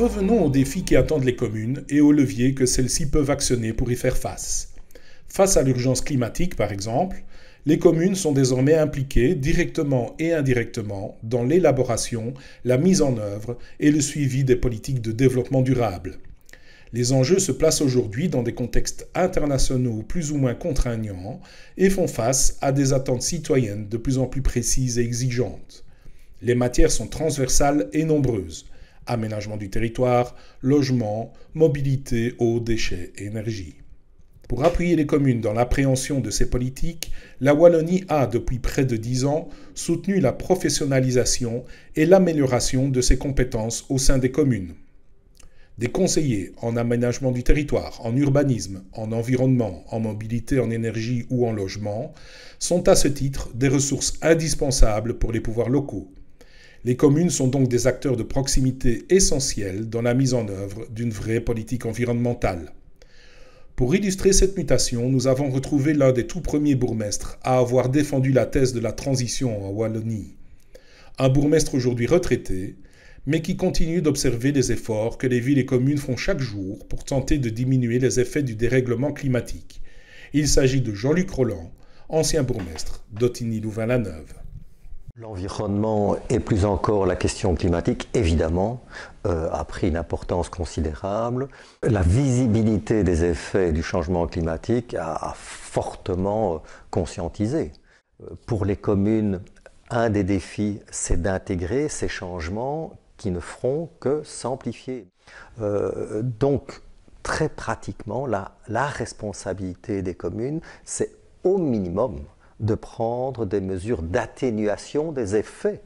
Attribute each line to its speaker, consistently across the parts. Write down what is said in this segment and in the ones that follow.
Speaker 1: revenons aux défis qui attendent les communes et aux leviers que celles-ci peuvent actionner pour y faire face. Face à l'urgence climatique, par exemple, les communes sont désormais impliquées directement et indirectement dans l'élaboration, la mise en œuvre et le suivi des politiques de développement durable. Les enjeux se placent aujourd'hui dans des contextes internationaux plus ou moins contraignants et font face à des attentes citoyennes de plus en plus précises et exigeantes. Les matières sont transversales et nombreuses. Aménagement du territoire, logement, mobilité, eau, déchets, énergie. Pour appuyer les communes dans l'appréhension de ces politiques, la Wallonie a, depuis près de 10 ans, soutenu la professionnalisation et l'amélioration de ses compétences au sein des communes. Des conseillers en aménagement du territoire, en urbanisme, en environnement, en mobilité, en énergie ou en logement sont à ce titre des ressources indispensables pour les pouvoirs locaux. Les communes sont donc des acteurs de proximité essentiels dans la mise en œuvre d'une vraie politique environnementale. Pour illustrer cette mutation, nous avons retrouvé l'un des tout premiers bourgmestres à avoir défendu la thèse de la transition en Wallonie. Un bourgmestre aujourd'hui retraité, mais qui continue d'observer les efforts que les villes et communes font chaque jour pour tenter de diminuer les effets du dérèglement climatique. Il s'agit de Jean-Luc Roland, ancien bourgmestre d'Ottigny-Louvain-la-Neuve.
Speaker 2: L'environnement et plus encore la question climatique, évidemment, a pris une importance considérable. La visibilité des effets du changement climatique a fortement conscientisé. Pour les communes, un des défis, c'est d'intégrer ces changements qui ne feront que s'amplifier. Donc, très pratiquement, la responsabilité des communes, c'est au minimum de prendre des mesures d'atténuation des effets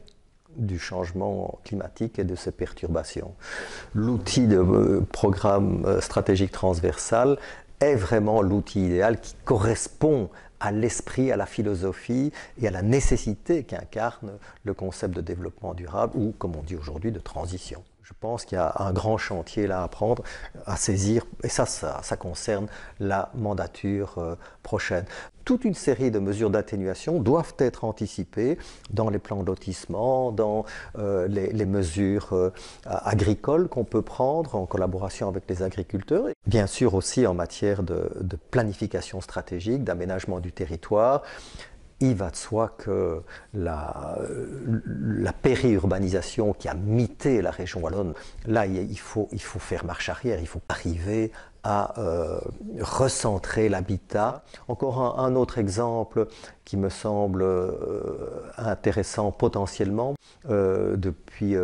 Speaker 2: du changement climatique et de ses perturbations. L'outil de programme stratégique transversal est vraiment l'outil idéal qui correspond à l'esprit, à la philosophie et à la nécessité qu'incarne le concept de développement durable ou, comme on dit aujourd'hui, de transition. Je pense qu'il y a un grand chantier là à prendre, à saisir, et ça concerne la mandature prochaine. Toute une série de mesures d'atténuation doivent être anticipées dans les plans de lotissement, dans les mesures agricoles qu'on peut prendre en collaboration avec les agriculteurs. Bien sûr aussi en matière de planification stratégique, d'aménagement du territoire. Il va de soi que la périurbanisation qui a mité la région wallonne, là il faut faire marche arrière, il faut arriver à recentrer l'habitat. Encore un autre exemple qui me semble intéressant potentiellement. Depuis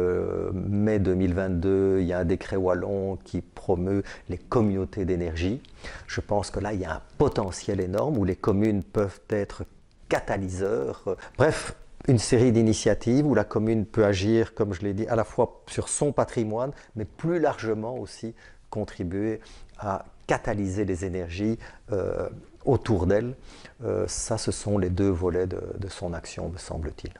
Speaker 2: mai 2022, il y a un décret wallon qui promeut les communautés d'énergie. Je pense que là il y a un potentiel énorme où les communes peuvent être catalyseur. Bref, une série d'initiatives où la commune peut agir, comme je l'ai dit, à la fois sur son patrimoine, mais plus largement aussi contribuer à catalyser les énergies autour d'elle. Ça, ce sont les deux volets de son action, me semble-t-il.